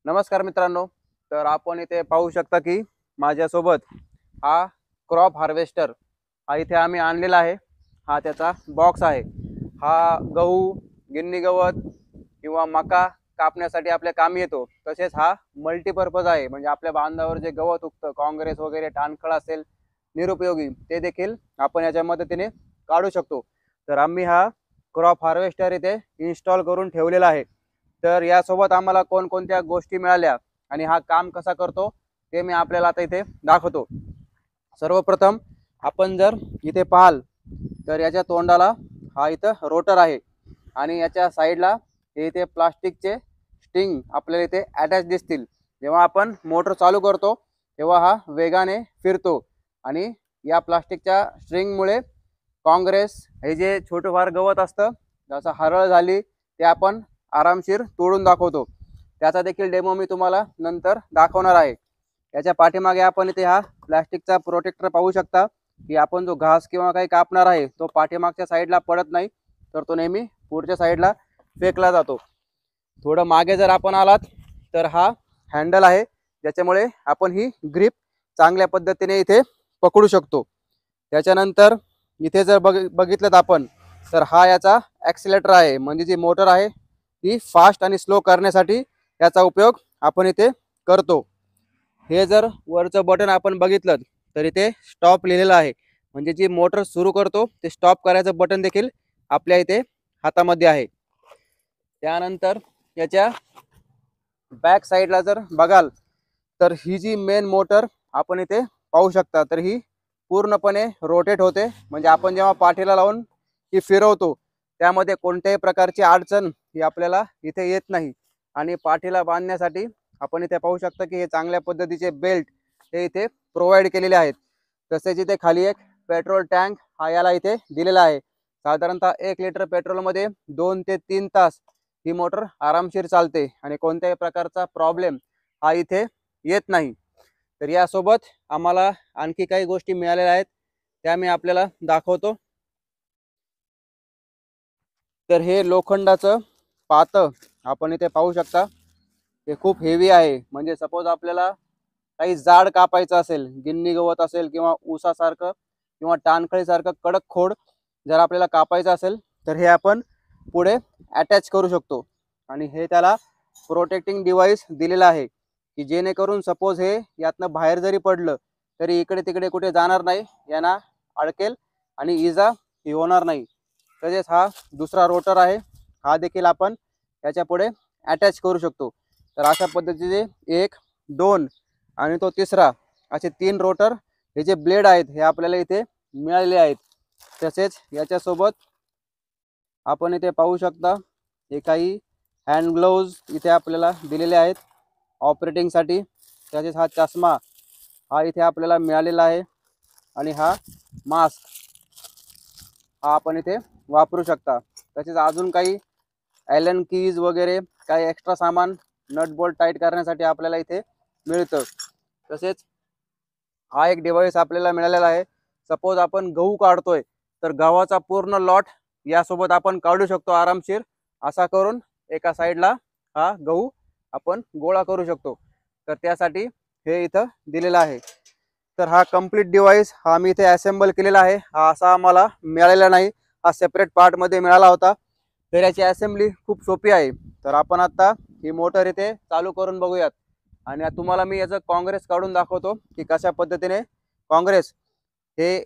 नमस्कार मित्रांनो. तर आपण इथे पाहू शकता की माझ्यासोबत हा क्रॉप हार्वेस्टर हा इथे आम्ही आणलेला आहे. हा त्याचा बॉक्स आहे. हा गहू, गिन्नी गवत किंवा मका कापण्यासाठी आपल्या कामी येतो. तसेच हा मल्टीपर्पज आहे, म्हणजे आपल्या बांधावर जे गवत उगतं, काँग्रेस वगैरे टाणखळ असेल निरुपयोगी, ते देखील आपण याच्या मदतीने काढू शकतो. तर आम्ही हा क्रॉप हार्वेस्टर इथे इन्स्टॉल करून ठेवलेला आहे. तर यासोबत आम्हाला कोणकोणत्या गोष्टी मिळाल्या आणि हा काम कसा करतो ते मी आपल्याला आता इथे दाखवतो. सर्वप्रथम आपण जर इथे पाहाल तर याच्या तोंडाला हा इथं रोटर आहे आणि याच्या साईडला हे इथे प्लास्टिकचे स्ट्रिंग आपल्याला इथे अटॅच दिसतील. जेव्हा आपण मोटर चालू करतो तेव्हा हा वेगाने फिरतो आणि या प्लास्टिकच्या स्ट्रिंगमुळे काँग्रेस हे जे छोटंफार गवत असतं, जसं हरळ झाली, ते आपण आरामशीर तोडून दाखवतो. त्याचा देखील डेमो मी तुम्हाला नंतर दाखवणार आहे. याच्या पाठीमागे आपण इथे हा प्लास्टिकचा प्रोटेक्टर पाहू शकता की आपण जो घास किंवा काही कापणार आहे तो पाठीमागच्या साईडला पडत नाही, तर तो नेहमी पुढच्या साईडला फेकला जातो. थोडं मागे जर आपण आलात तर हा हँडल आहे, ज्याच्यामुळे आपण ही ग्रिप चांगल्या पद्धतीने इथे पकडू शकतो. त्याच्यानंतर इथे जर बघितलं आपण तर हा याचा ॲक्सिलेटर आहे, म्हणजे जी मोटर आहे ती फास्ट आणि स्लो करण्यासाठी याचा उपयोग आपण इथे करतो. हे जर वरचं बटन आपण बघितलं तर इथे स्टॉप लिहिलेलं आहे, म्हणजे जी मोटर सुरू करतो ते स्टॉप करायचं बटन देखील आपल्या इथे हातामध्ये आहे. त्यानंतर याच्या बॅक साईडला जर बघाल तर ही जी मेन मोटर आपण इथे पाहू शकता, तर ही पूर्णपणे रोटेट होते. म्हणजे आपण जेव्हा पाठीला लावून ही फिरवतो त्यामध्ये कोणत्याही प्रकारची अडचण ही आपल्याला इथे येत नाही. आणि पाठीला बांधण्यासाठी आपण इथे पाहू शकता की हे चांगल्या पद्धतीचे बेल्ट हे इथे प्रोव्हाइड केलेले आहेत. तसेच इथे खाली एक पेट्रोल टँक हा याला इथे दिलेला आहे. साधारणतः 1 लिटर पेट्रोलमध्ये 2 ते 3 तास ही मोटर आरामशीर चालते आणि कोणत्याही प्रकारचा प्रॉब्लेम हा इथे येत नाही. तर यासोबत आम्हाला आणखी काही गोष्टी मिळालेल्या आहेत, त्या मी आपल्याला दाखवतो. तर हे लोखंडाचं पातं आपण इथे पाहू शकता. हे खूप हेवी आहे, म्हणजे सपोज आपल्याला काही जाड कापायचं असेल, गिन्नी गवत असेल किंवा ऊसासारखं किंवा टाणखळीसारखं कडक खोड जर आपल्याला कापायचं असेल तर हे आपण पुढे अटॅच करू शकतो. आणि हे त्याला प्रोटेक्टिंग डिव्हाइस दिलेलं आहे की जेणेकरून सपोज हे यातनं बाहेर जरी पडलं तरी इकडे तिकडे कुठे जाणार नाही, यांना अडकेल आणि इजा ही होणार नाही. तसेच हा दुसरा रोटर आहे, हा देखील आपण याच्या पुढे अटॅच करू शकतो. तर अशा पद्धतीचे 1, 2 आणि तो तिसरा असे 3 रोटर हे जे ब्लेड आहेत हे आपल्याला इथे मिळालेले आहेत. तसेच याच्यासोबत आपण इथे पाहू शकता हे काही हँड ग्लोव्ज इथे आपल्याला दिलेले आहेत ऑपरेटिंगसाठी. तसेच हा चष्मा हा इथे आपल्याला मिळालेला आहे आणि हा मास्क हा आपण इथे वापरू शकता. तसेच अजून काही ॲलन कीज वगैरे काही एक्स्ट्रा सामान नट बोल्ट टाईट करण्यासाठी आपल्याला इथे मिळतं. तसेच हा एक डिव्हाइस आपल्याला मिळालेला आहे. सपोज आपण गहू काढतोय तर गव्हाचा पूर्ण लॉट यासोबत आपण काढू शकतो आरामशीर. असा करून एका साईडला हा गहू आपण गोळा करू शकतो. तर त्यासाठी हे इथं दिलेलं आहे. तर हा कंप्लीट डिव्हाइस हा मी इथे असेंबल केलेला आहे. हा असा आम्हाला मिळालेला नाही, हा सेपरेट पार्टमध्ये मिळाला होता. तर याची असेंब्ली खूप सोपी आहे. तर आपण आता ही मोटर इथे चालू करून बघूयात आणि तुम्हाला मी याचं काँग्रेस काढून दाखवतो की कशा पद्धतीने काँग्रेस हे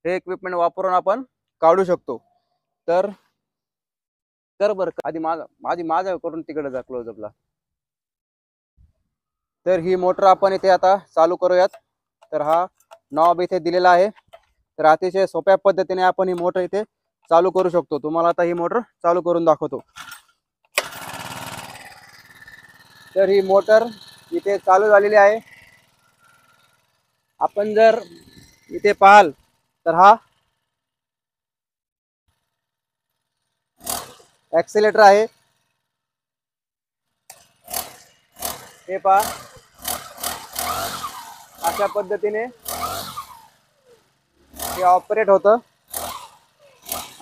हे इक्विपमेंट वापरून आपण काढू शकतो. तर कर बरं आधी माझा करून तिकडे जा क्लोजअपला. तर ही मोटर आपण इथे आता चालू करूयात. तर हा नॉब इथे दिलेला आहे. तर अतिशय सोप्या पद्धतीने आपण ही मोटर इथे चालू करू शकतो. तुम्हाला आता ही मोटर चालू करून दाखवतो. तर ही मोटर इथे चालू झालेली आहे. आपण जर इथे पाहाल तर हा ॲक्सिलेटर आहे. हे पहा, अशा पद्धतीने हे ऑपरेट होतं.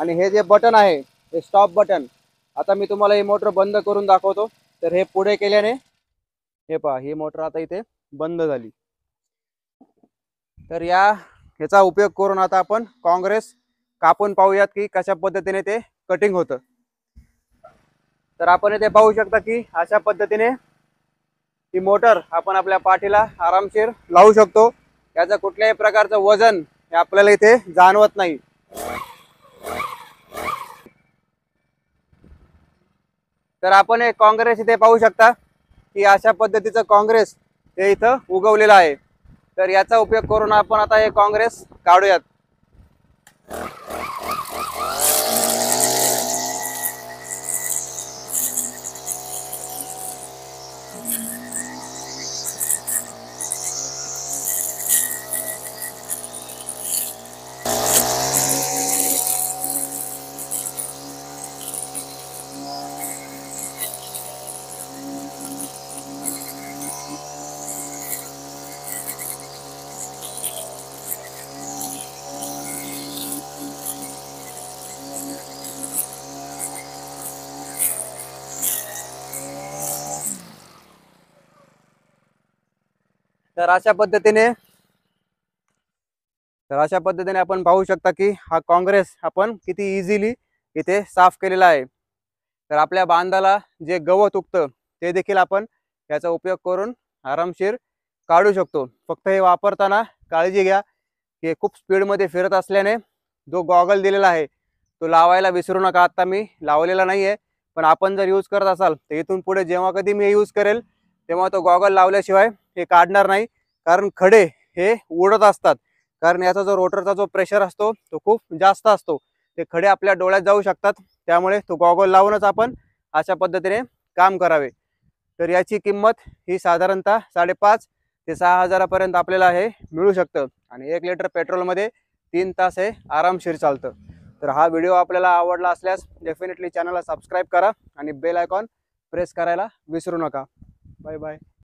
आणि हे जे बटन आहे हे स्टॉप बटन. आता मी तुम्हाला ही मोटर बंद करून दाखवतो. तर हे पुढे केल्याने हे पहा, ही मोटर आता इथे बंद झाली. तर ह्याचा उपयोग करून आता आपण काँग्रेस कापून पाहूयात की कशा पद्धतीने ते कटिंग होतं. तर आपण इथे पाहू शकता की अशा पद्धतीने ही मोटर आपण आपल्या पाठीला आरामशीर लावू शकतो. याचं कुठल्याही प्रकारचं वजन हे आपल्याला इथे जाणवत नाही. तर आपण हे काँग्रेस इथे पाहू शकता की अशा पद्धतीचं काँग्रेस हे इथं उगवलेलं आहे. तर याचा उपयोग करून आपण आता हे काँग्रेस काढूयात. तर अशा पद्धतीने आपण पाहू शकता की हा काँग्रेस आपण किती इझिली इथे साफ केलेला आहे. तर आपल्या बांधाला जे गवत उगतं ते देखील आपण याचा उपयोग करून आरामशीर काढू शकतो. फक्त हे वापरताना काळजी घ्या की खूप स्पीडमध्ये फिरत असल्याने जो गॉगल दिलेला आहे तो लावायला विसरू नका. आता मी लावलेला नाही आहे, पण आपण जर यूज करत असाल तर इथून पुढे जेव्हा कधी मी यूज करेल तेव्हा तो गॉगल लावल्याशिवाय हे काढणार नाही. कारण खडे हे उडत असतात. कारण याचा जो रोटरचा जो प्रेशर असतो तो खूप जास्त असतो. ते खडे आपल्या डोळ्यात जाऊ शकतात. त्यामुळे तो गॉगल लावूनच आपण अशा पद्धतीने काम करावे. तर याची किंमत ही साधारणतः 5,500 ते 6,000 पर्यंत आपल्याला हे मिळू शकतं. आणि 1 लिटर पेट्रोलमध्ये 3 तास हे आरामशीर चालतं. तर हा व्हिडिओ आपल्याला आवडला असल्यास डेफिनेटली चॅनलला सबस्क्राईब करा आणि बेल आयकॉन प्रेस करायला विसरू नका. Bye bye.